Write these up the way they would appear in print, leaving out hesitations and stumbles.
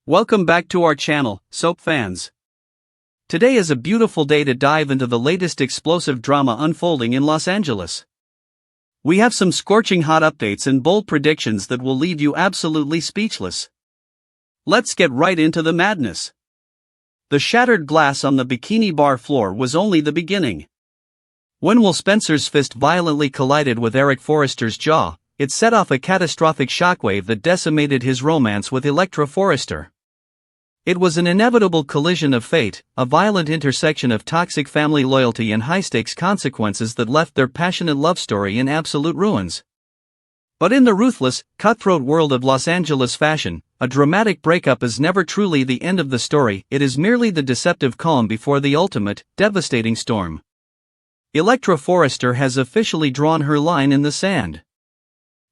Welcome back to our channel, soap fans. Today is a beautiful day to dive into the latest explosive drama unfolding in Los Angeles. We have some scorching hot updates and bold predictions that will leave you absolutely speechless. Let's get right into the madness. The shattered glass on the bikini bar floor was only the beginning. When Will Spencer's fist violently collided with Eric Forrester's jaw, it set off a catastrophic shockwave that decimated his romance with Electra Forrester. It was an inevitable collision of fate, a violent intersection of toxic family loyalty and high-stakes consequences that left their passionate love story in absolute ruins. But in the ruthless, cutthroat world of Los Angeles fashion, a dramatic breakup is never truly the end of the story, it is merely the deceptive calm before the ultimate, devastating storm. Electra Forrester has officially drawn her line in the sand.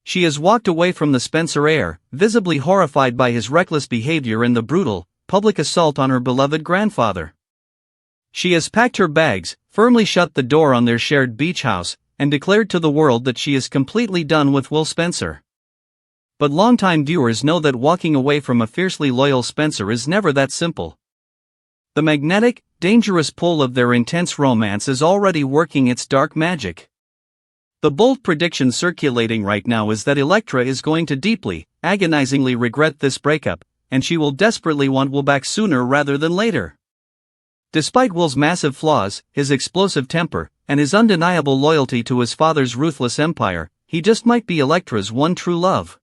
She has walked away from the Spencer heir, visibly horrified by his reckless behavior and the brutal, public assault on her beloved grandfather. She has packed her bags, firmly shut the door on their shared beach house, and declared to the world that she is completely done with Will Spencer. But longtime viewers know that walking away from a fiercely loyal Spencer is never that simple. The magnetic, dangerous pull of their intense romance is already working its dark magic. The bold prediction circulating right now is that Electra is going to deeply, agonizingly regret this breakup, and she will desperately want Will back sooner rather than later. Despite Will's massive flaws, his explosive temper, and his undeniable loyalty to his father's ruthless empire, he just might be Electra's one true love.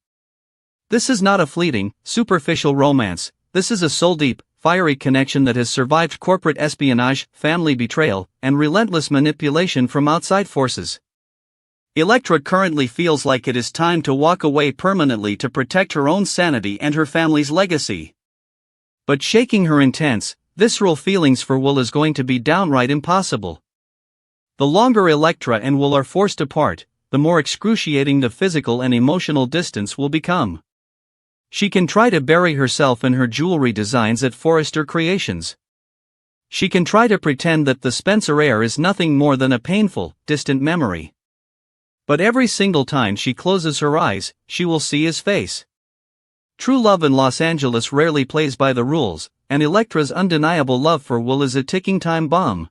This is not a fleeting, superficial romance, this is a soul-deep, fiery connection that has survived corporate espionage, family betrayal, and relentless manipulation from outside forces. Electra currently feels like it is time to walk away permanently to protect her own sanity and her family's legacy. But shaking her intense, visceral feelings for Will is going to be downright impossible. The longer Electra and Will are forced apart, the more excruciating the physical and emotional distance will become. She can try to bury herself in her jewelry designs at Forrester Creations. She can try to pretend that the Spencer heir is nothing more than a painful, distant memory. But every single time she closes her eyes, she will see his face. True love in Los Angeles rarely plays by the rules, and Electra's undeniable love for Will is a ticking time bomb.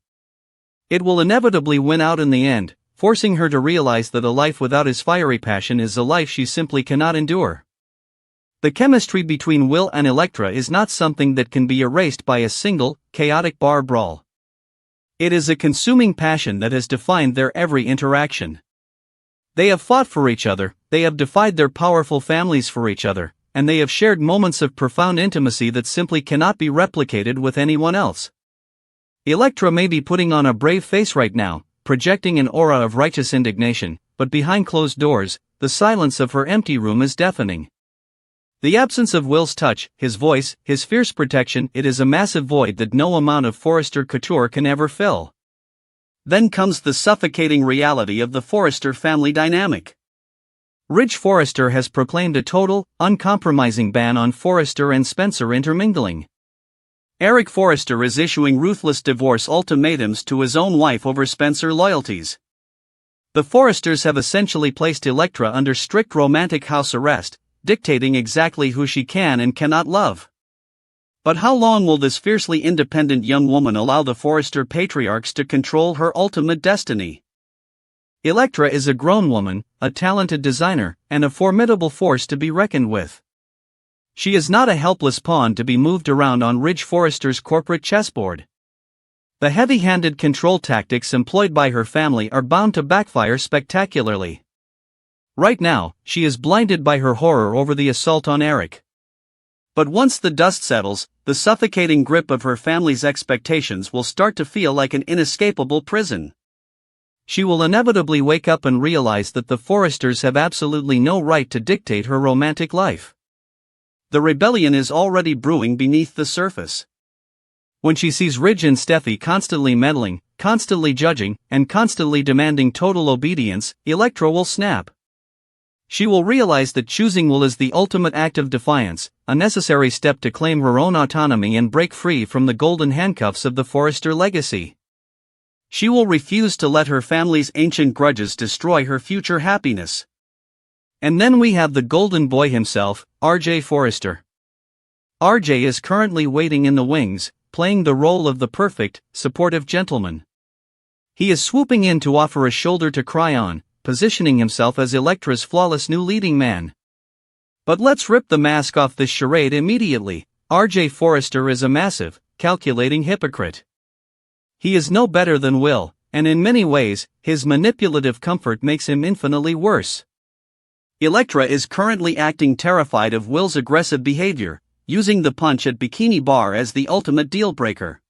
It will inevitably win out in the end, forcing her to realize that a life without his fiery passion is a life she simply cannot endure. The chemistry between Will and Electra is not something that can be erased by a single, chaotic bar brawl. It is a consuming passion that has defined their every interaction. They have fought for each other, they have defied their powerful families for each other, and they have shared moments of profound intimacy that simply cannot be replicated with anyone else. Electra may be putting on a brave face right now, projecting an aura of righteous indignation, but behind closed doors, the silence of her empty room is deafening. The absence of Will's touch, his voice, his fierce protection, it is a massive void that no amount of Forrester couture can ever fill. Then comes the suffocating reality of the Forrester family dynamic. Ridge Forrester has proclaimed a total, uncompromising ban on Forrester and Spencer intermingling. Eric Forrester is issuing ruthless divorce ultimatums to his own wife over Spencer loyalties. The Forresters have essentially placed Electra under strict romantic house arrest, dictating exactly who she can and cannot love. But how long will this fiercely independent young woman allow the Forrester patriarchs to control her ultimate destiny? Electra is a grown woman, a talented designer, and a formidable force to be reckoned with. She is not a helpless pawn to be moved around on Ridge Forrester's corporate chessboard. The heavy-handed control tactics employed by her family are bound to backfire spectacularly. Right now, she is blinded by her horror over the assault on Eric. But once the dust settles, the suffocating grip of her family's expectations will start to feel like an inescapable prison. She will inevitably wake up and realize that the Forresters have absolutely no right to dictate her romantic life. The rebellion is already brewing beneath the surface. When she sees Ridge and Steffi constantly meddling, constantly judging, and constantly demanding total obedience, Electra will snap. She will realize that choosing Will is the ultimate act of defiance, a necessary step to claim her own autonomy and break free from the golden handcuffs of the Forrester legacy. She will refuse to let her family's ancient grudges destroy her future happiness. And then we have the golden boy himself, R.J. Forrester. RJ is currently waiting in the wings, playing the role of the perfect, supportive gentleman. He is swooping in to offer a shoulder to cry on, positioning himself as Electra's flawless new leading man. But let's rip the mask off this charade immediately. RJ Forrester is a massive, calculating hypocrite. He is no better than Will, and in many ways, his manipulative comfort makes him infinitely worse. Electra is currently acting terrified of Will's aggressive behavior, using the punch at Bikini Bar as the ultimate deal-breaker.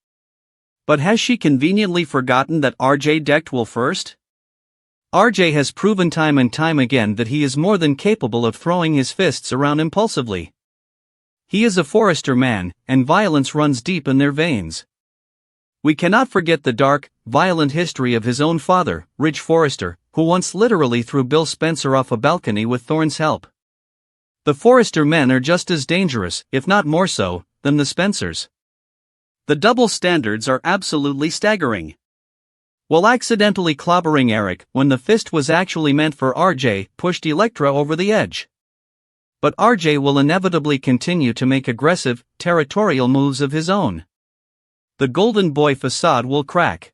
But has she conveniently forgotten that RJ decked Will first? RJ has proven time and time again that he is more than capable of throwing his fists around impulsively. He is a Forrester man, and violence runs deep in their veins. We cannot forget the dark, violent history of his own father, Ridge Forrester, who once literally threw Bill Spencer off a balcony with Thorne's help. The Forrester men are just as dangerous, if not more so, than the Spencers. The double standards are absolutely staggering. While accidentally clobbering Eric when the fist was actually meant for RJ pushed Electra over the edge. But RJ will inevitably continue to make aggressive, territorial moves of his own. The golden boy facade will crack.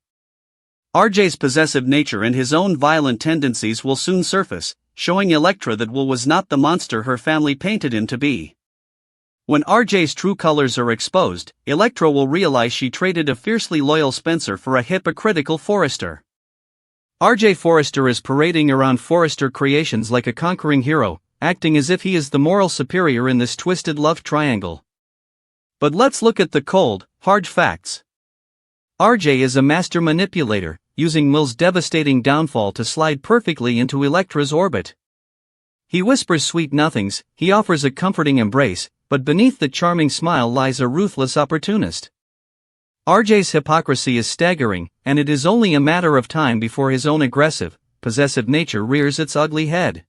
RJ's possessive nature and his own violent tendencies will soon surface, showing Electra that Will was not the monster her family painted him to be. When RJ's true colors are exposed, Electra will realize she traded a fiercely loyal Spencer for a hypocritical Forrester. RJ Forrester is parading around Forrester Creations like a conquering hero, acting as if he is the moral superior in this twisted love triangle. But let's look at the cold, hard facts. RJ is a master manipulator, using Will's devastating downfall to slide perfectly into Electra's orbit. He whispers sweet nothings, he offers a comforting embrace, but beneath the charming smile lies a ruthless opportunist. RJ's hypocrisy is staggering, and it is only a matter of time before his own aggressive, possessive nature rears its ugly head.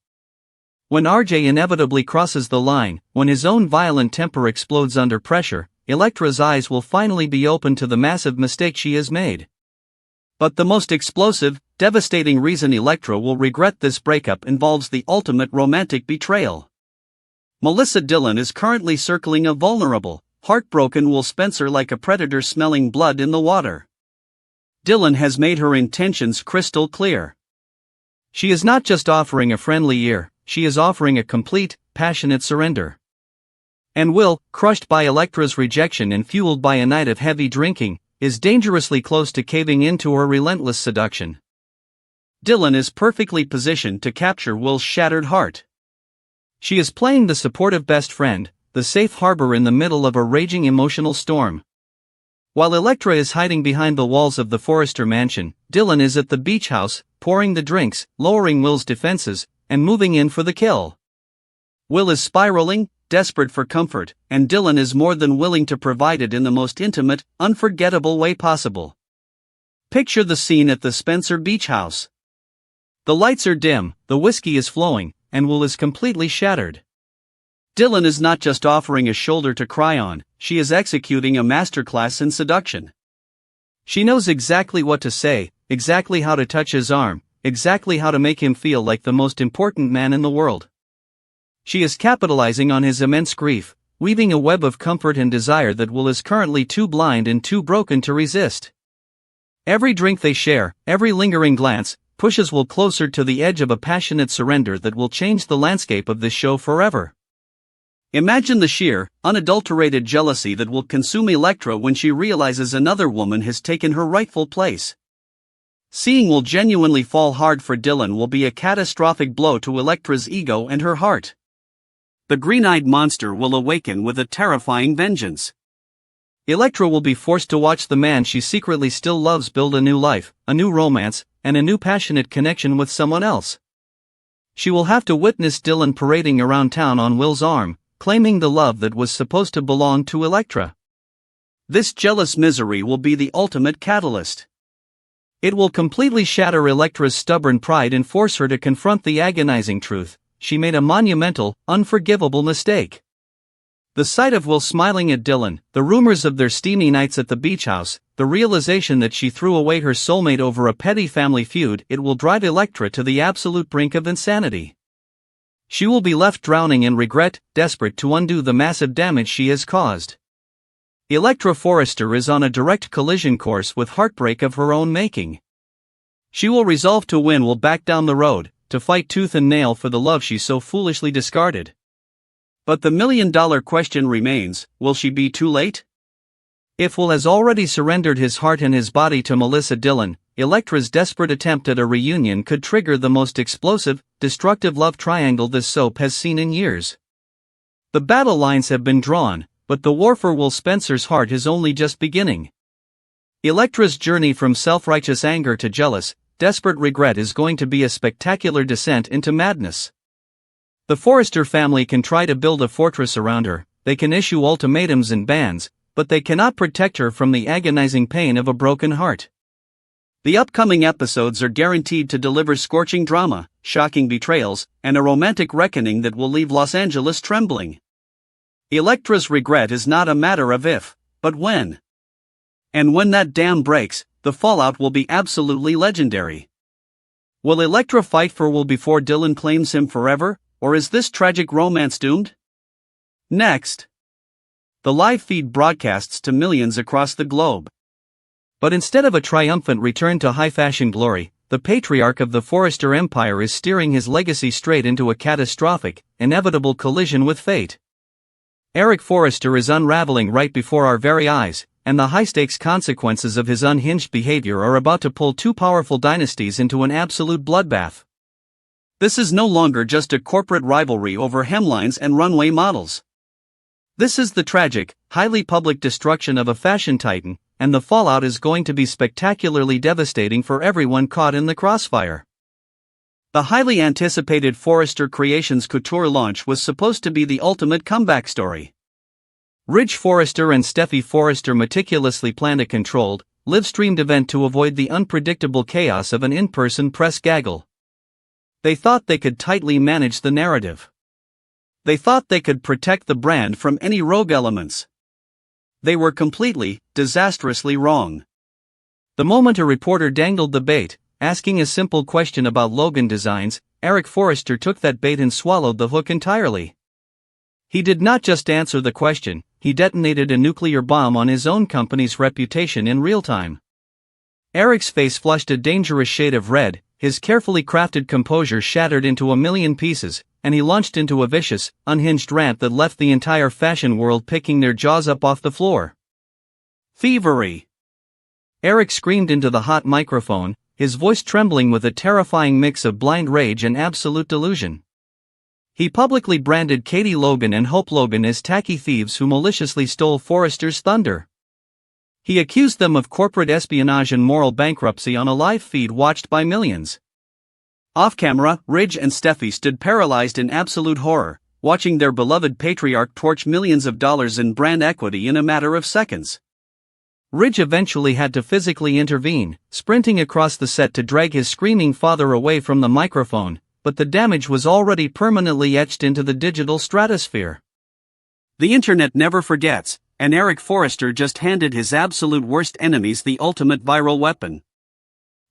When RJ inevitably crosses the line, when his own violent temper explodes under pressure, Electra's eyes will finally be open to the massive mistake she has made. But the most explosive, devastating reason Electra will regret this breakup involves the ultimate romantic betrayal. Melissa Dillon is currently circling a vulnerable, heartbroken Will Spencer like a predator smelling blood in the water. Dillon has made her intentions crystal clear. She is not just offering a friendly ear, she is offering a complete, passionate surrender. And Will, crushed by Electra's rejection and fueled by a night of heavy drinking, is dangerously close to caving into her relentless seduction. Dillon is perfectly positioned to capture Will's shattered heart. She is playing the supportive best friend, the safe harbor in the middle of a raging emotional storm. While Electra is hiding behind the walls of the Forrester mansion, Dillon is at the beach house, pouring the drinks, lowering Will's defenses, and moving in for the kill. Will is spiraling, desperate for comfort, and Dillon is more than willing to provide it in the most intimate, unforgettable way possible. Picture the scene at the Spencer Beach House. The lights are dim, the whiskey is flowing, and Will is completely shattered. Dillon is not just offering a shoulder to cry on, she is executing a masterclass in seduction. She knows exactly what to say, exactly how to touch his arm, exactly how to make him feel like the most important man in the world. She is capitalizing on his immense grief, weaving a web of comfort and desire that Will is currently too blind and too broken to resist. Every drink they share, every lingering glance, pushes Will closer to the edge of a passionate surrender that will change the landscape of this show forever. Imagine the sheer, unadulterated jealousy that will consume Electra when she realizes another woman has taken her rightful place. Seeing Will genuinely fall hard for Dillon will be a catastrophic blow to Electra's ego and her heart. The green-eyed monster will awaken with a terrifying vengeance. Electra will be forced to watch the man she secretly still loves build a new life, a new romance, and a new passionate connection with someone else. She will have to witness Dillon parading around town on Will's arm, claiming the love that was supposed to belong to Electra. This jealous misery will be the ultimate catalyst. It will completely shatter Electra's stubborn pride and force her to confront the agonizing truth: she made a monumental, unforgivable mistake. The sight of Will smiling at Dillon, the rumors of their steamy nights at the beach house, the realization that she threw away her soulmate over a petty family feud, it will drive Electra to the absolute brink of insanity. She will be left drowning in regret, desperate to undo the massive damage she has caused. Electra Forrester is on a direct collision course with heartbreak of her own making. She will resolve to win, will back down the road, to fight tooth and nail for the love she so foolishly discarded. But the million-dollar question remains, will she be too late? If Will has already surrendered his heart and his body to Melissa Dillon, Electra's desperate attempt at a reunion could trigger the most explosive, destructive love triangle this soap has seen in years. The battle lines have been drawn, but the war for Will Spencer's heart is only just beginning. Electra's journey from self-righteous anger to jealous, desperate regret is going to be a spectacular descent into madness. The Forrester family can try to build a fortress around her, they can issue ultimatums and bans, but they cannot protect her from the agonizing pain of a broken heart. The upcoming episodes are guaranteed to deliver scorching drama, shocking betrayals, and a romantic reckoning that will leave Los Angeles trembling. Electra's regret is not a matter of if, but when. And when that dam breaks, the fallout will be absolutely legendary. Will Electra fight for Will before Dillon claims him forever, or is this tragic romance doomed? Next. The live feed broadcasts to millions across the globe. But instead of a triumphant return to high-fashion glory, the patriarch of the Forrester empire is steering his legacy straight into a catastrophic, inevitable collision with fate. Eric Forrester is unraveling right before our very eyes, and the high-stakes consequences of his unhinged behavior are about to pull two powerful dynasties into an absolute bloodbath. This is no longer just a corporate rivalry over hemlines and runway models. This is the tragic, highly public destruction of a fashion titan, and the fallout is going to be spectacularly devastating for everyone caught in the crossfire. The highly anticipated Forrester Creations couture launch was supposed to be the ultimate comeback story. Ridge Forrester and Steffi Forrester meticulously planned a controlled, live-streamed event to avoid the unpredictable chaos of an in-person press gaggle. They thought they could tightly manage the narrative. They thought they could protect the brand from any rogue elements. They were completely, disastrously wrong. The moment a reporter dangled the bait, asking a simple question about Logan designs, Eric Forrester took that bait and swallowed the hook entirely. He did not just answer the question, he detonated a nuclear bomb on his own company's reputation in real time. Eric's face flushed a dangerous shade of red, his carefully crafted composure shattered into a million pieces, and he launched into a vicious, unhinged rant that left the entire fashion world picking their jaws up off the floor. Thievery! Eric screamed into the hot microphone, his voice trembling with a terrifying mix of blind rage and absolute delusion. He publicly branded Katie Logan and Hope Logan as tacky thieves who maliciously stole Forrester's thunder. He accused them of corporate espionage and moral bankruptcy on a live feed watched by millions. Off-camera, Ridge and Steffi stood paralyzed in absolute horror, watching their beloved patriarch torch millions of dollars in brand equity in a matter of seconds. Ridge eventually had to physically intervene, sprinting across the set to drag his screaming father away from the microphone, but the damage was already permanently etched into the digital stratosphere. The internet never forgets, and Eric Forrester just handed his absolute worst enemies the ultimate viral weapon.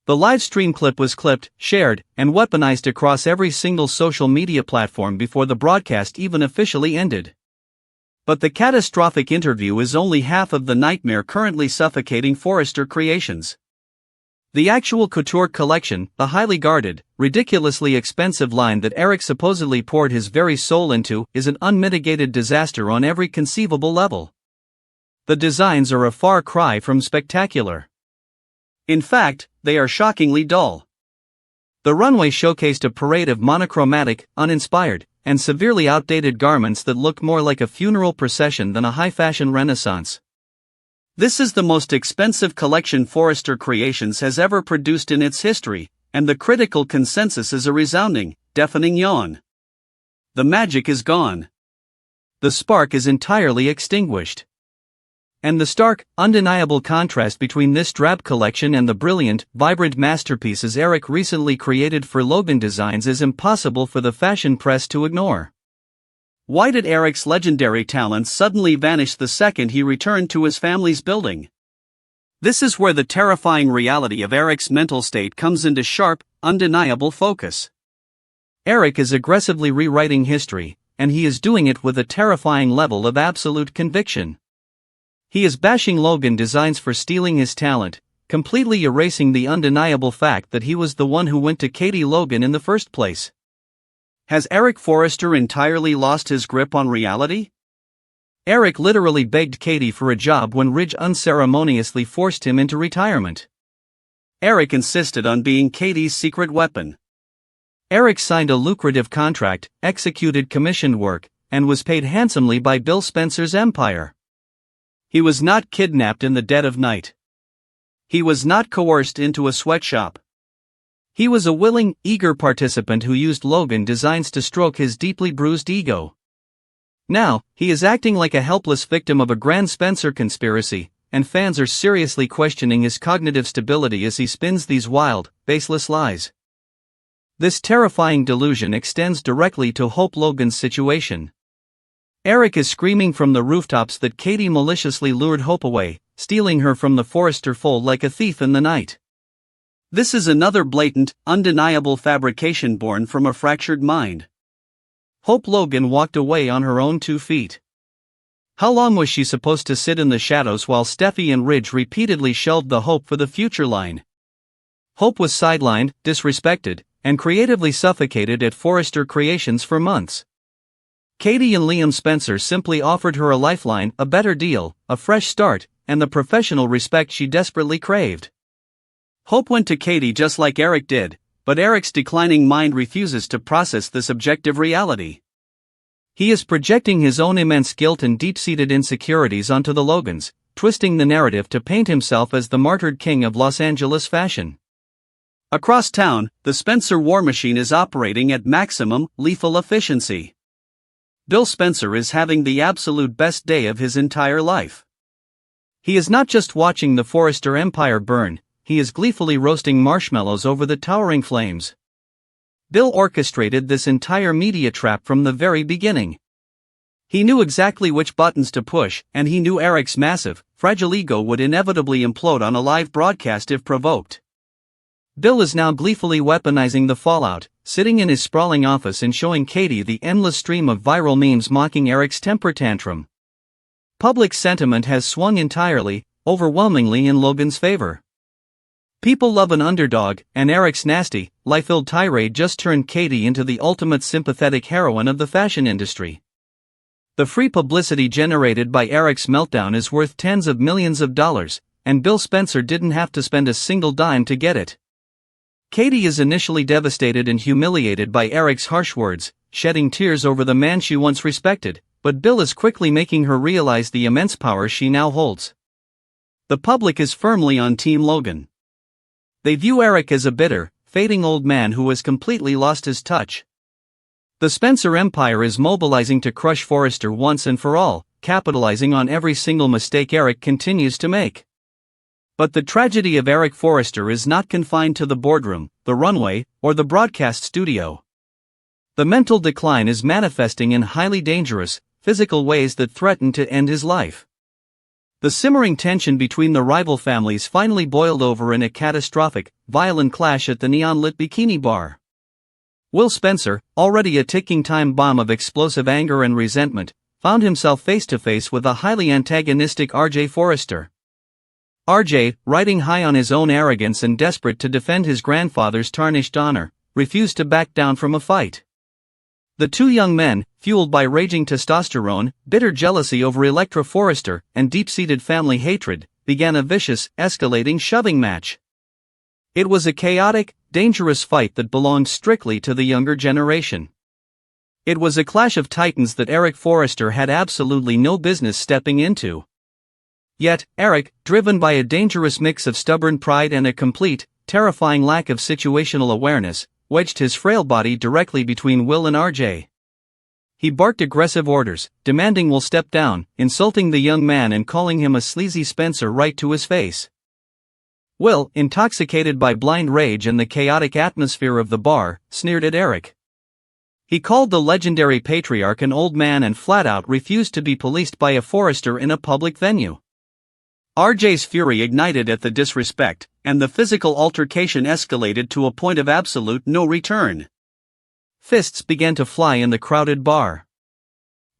The live stream clip was clipped, shared, and weaponized across every single social media platform before the broadcast even officially ended. But the catastrophic interview is only half of the nightmare currently suffocating Forrester Creations. The actual couture collection, the highly guarded, ridiculously expensive line that Eric supposedly poured his very soul into, is an unmitigated disaster on every conceivable level. The designs are a far cry from spectacular. In fact, they are shockingly dull. The runway showcased a parade of monochromatic, uninspired, and severely outdated garments that looked more like a funeral procession than a high-fashion renaissance. This is the most expensive collection Forrester Creations has ever produced in its history, and the critical consensus is a resounding, deafening yawn. The magic is gone. The spark is entirely extinguished. And the stark, undeniable contrast between this drab collection and the brilliant, vibrant masterpieces Eric recently created for Logan Designs is impossible for the fashion press to ignore. Why did Eric's legendary talents suddenly vanish the second he returned to his family's building? This is where the terrifying reality of Eric's mental state comes into sharp, undeniable focus. Eric is aggressively rewriting history, and he is doing it with a terrifying level of absolute conviction. He is bashing Logan designs for stealing his talent, completely erasing the undeniable fact that he was the one who went to Katie Logan in the first place. Has Eric Forrester entirely lost his grip on reality? Eric literally begged Katie for a job when Ridge unceremoniously forced him into retirement. Eric insisted on being Katie's secret weapon. Eric signed a lucrative contract, executed commissioned work, and was paid handsomely by Bill Spencer's empire. He was not kidnapped in the dead of night. He was not coerced into a sweatshop. He was a willing, eager participant who used Logan designs to stroke his deeply bruised ego. Now, he is acting like a helpless victim of a grand Spencer conspiracy, and fans are seriously questioning his cognitive stability as he spins these wild, baseless lies. This terrifying delusion extends directly to Hope Logan's situation. Eric is screaming from the rooftops that Katie maliciously lured Hope away, stealing her from the Forrester fold like a thief in the night. This is another blatant, undeniable fabrication born from a fractured mind. Hope Logan walked away on her own 2 feet. How long was she supposed to sit in the shadows while Steffi and Ridge repeatedly shelved the Hope for the future line? Hope was sidelined, disrespected, and creatively suffocated at Forrester Creations for months. Katie and Liam Spencer simply offered her a lifeline, a better deal, a fresh start, and the professional respect she desperately craved. Hope went to Katie just like Eric did, but Eric's declining mind refuses to process this objective reality. He is projecting his own immense guilt and deep-seated insecurities onto the Logans, twisting the narrative to paint himself as the martyred king of Los Angeles fashion. Across town, the Spencer war machine is operating at maximum, lethal efficiency. Bill Spencer is having the absolute best day of his entire life. He is not just watching the Forrester empire burn, he is gleefully roasting marshmallows over the towering flames. Bill orchestrated this entire media trap from the very beginning. He knew exactly which buttons to push, and he knew Eric's massive, fragile ego would inevitably implode on a live broadcast if provoked. Bill is now gleefully weaponizing the fallout, sitting in his sprawling office and showing Katie the endless stream of viral memes mocking Eric's temper tantrum. Public sentiment has swung entirely, overwhelmingly in Logan's favor. People love an underdog, and Eric's nasty, life-filled tirade just turned Katie into the ultimate sympathetic heroine of the fashion industry. The free publicity generated by Eric's meltdown is worth tens of millions of dollars, and Bill Spencer didn't have to spend a single dime to get it. Katie is initially devastated and humiliated by Eric's harsh words, shedding tears over the man she once respected, but Bill is quickly making her realize the immense power she now holds. The public is firmly on Team Logan. They view Eric as a bitter, fading old man who has completely lost his touch. The Spencer empire is mobilizing to crush Forrester once and for all, capitalizing on every single mistake Eric continues to make. But the tragedy of Eric Forrester is not confined to the boardroom, the runway, or the broadcast studio. The mental decline is manifesting in highly dangerous, physical ways that threaten to end his life. The simmering tension between the rival families finally boiled over in a catastrophic, violent clash at the neon-lit bikini bar. Will Spencer, already a ticking time bomb of explosive anger and resentment, found himself face-to-face with a highly antagonistic R.J. Forrester. R.J., riding high on his own arrogance and desperate to defend his grandfather's tarnished honor, refused to back down from a fight. The two young men, fueled by raging testosterone, bitter jealousy over Electra Forrester, and deep-seated family hatred, began a vicious, escalating shoving match. It was a chaotic, dangerous fight that belonged strictly to the younger generation. It was a clash of titans that Eric Forrester had absolutely no business stepping into. Yet, Eric, driven by a dangerous mix of stubborn pride and a complete, terrifying lack of situational awareness, wedged his frail body directly between Will and R.J. He barked aggressive orders, demanding Will step down, insulting the young man and calling him a sleazy Spencer right to his face. Will, intoxicated by blind rage and the chaotic atmosphere of the bar, sneered at Eric. He called the legendary patriarch an old man and flat-out refused to be policed by a Forrester in a public venue. R.J.'s fury ignited at the disrespect, and the physical altercation escalated to a point of absolute no return. Fists began to fly in the crowded bar.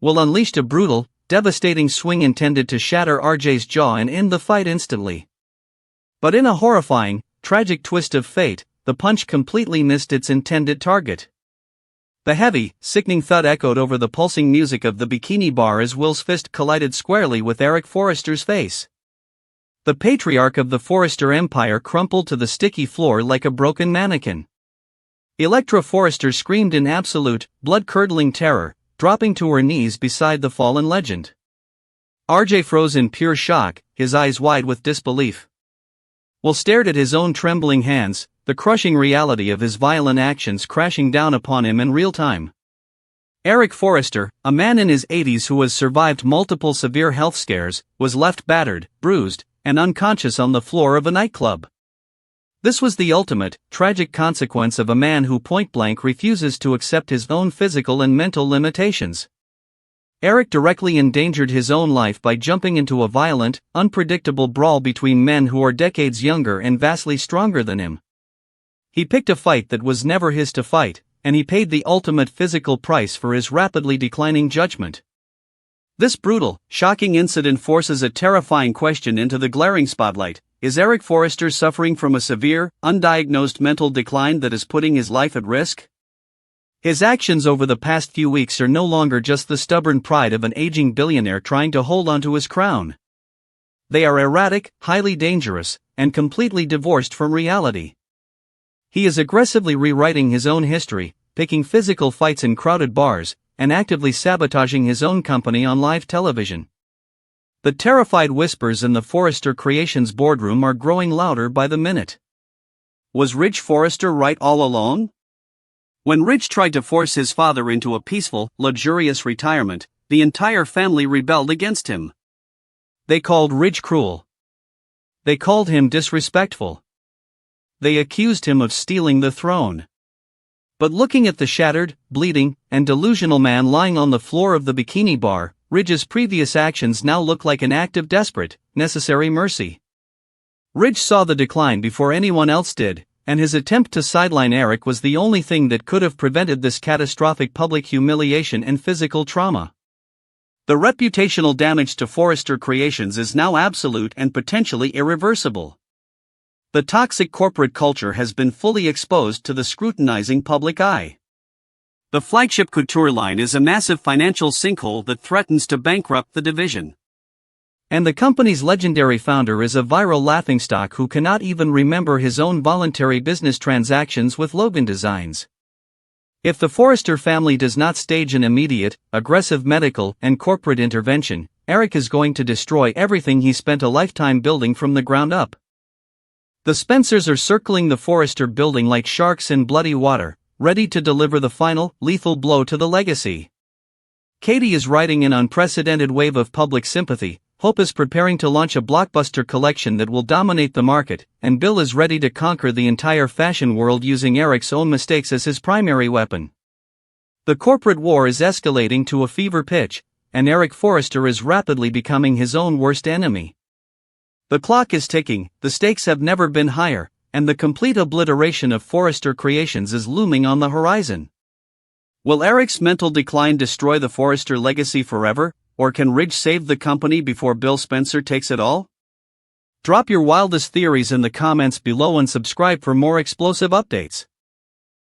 Will unleashed a brutal, devastating swing intended to shatter RJ's jaw and end the fight instantly. But in a horrifying, tragic twist of fate, the punch completely missed its intended target. The heavy, sickening thud echoed over the pulsing music of the bikini bar as Will's fist collided squarely with Eric Forrester's face. The patriarch of the Forrester empire crumpled to the sticky floor like a broken mannequin. Electra Forrester screamed in absolute, blood-curdling terror, dropping to her knees beside the fallen legend. RJ froze in pure shock, his eyes wide with disbelief. Will stared at his own trembling hands, the crushing reality of his violent actions crashing down upon him in real time. Eric Forrester, a man in his 80s who has survived multiple severe health scares, was left battered, bruised, and unconscious on the floor of a nightclub. This was the ultimate, tragic consequence of a man who point-blank refuses to accept his own physical and mental limitations. Eric directly endangered his own life by jumping into a violent, unpredictable brawl between men who are decades younger and vastly stronger than him. He picked a fight that was never his to fight, and he paid the ultimate physical price for his rapidly declining judgment. This brutal, shocking incident forces a terrifying question into the glaring spotlight. Is Eric Forrester suffering from a severe, undiagnosed mental decline that is putting his life at risk? His actions over the past few weeks are no longer just the stubborn pride of an aging billionaire trying to hold onto his crown. They are erratic, highly dangerous, and completely divorced from reality. He is aggressively rewriting his own history, picking physical fights in crowded bars, and actively sabotaging his own company on live television. The terrified whispers in the Forrester Creations boardroom are growing louder by the minute. Was Ridge Forrester right all along? When Ridge tried to force his father into a peaceful, luxurious retirement, the entire family rebelled against him. They called Ridge cruel. They called him disrespectful. They accused him of stealing the throne. But looking at the shattered, bleeding, and delusional man lying on the floor of the bikini bar, Ridge's previous actions now look like an act of desperate, necessary mercy. Ridge saw the decline before anyone else did, and his attempt to sideline Eric was the only thing that could have prevented this catastrophic public humiliation and physical trauma. The reputational damage to Forrester Creations is now absolute and potentially irreversible. The toxic corporate culture has been fully exposed to the scrutinizing public eye. The flagship couture line is a massive financial sinkhole that threatens to bankrupt the division. And the company's legendary founder is a viral laughingstock who cannot even remember his own voluntary business transactions with Logan Designs. If the Forrester family does not stage an immediate, aggressive medical and corporate intervention, Eric is going to destroy everything he spent a lifetime building from the ground up. The Spencers are circling the Forrester building like sharks in bloody water, ready to deliver the final, lethal blow to the legacy. Katie is riding an unprecedented wave of public sympathy, Hope is preparing to launch a blockbuster collection that will dominate the market, and Bill is ready to conquer the entire fashion world using Eric's own mistakes as his primary weapon. The corporate war is escalating to a fever pitch, and Eric Forrester is rapidly becoming his own worst enemy. The clock is ticking, the stakes have never been higher, and the complete obliteration of Forrester Creations is looming on the horizon. Will Eric's mental decline destroy the Forrester legacy forever, or can Ridge save the company before Bill Spencer takes it all? Drop your wildest theories in the comments below and subscribe for more explosive updates.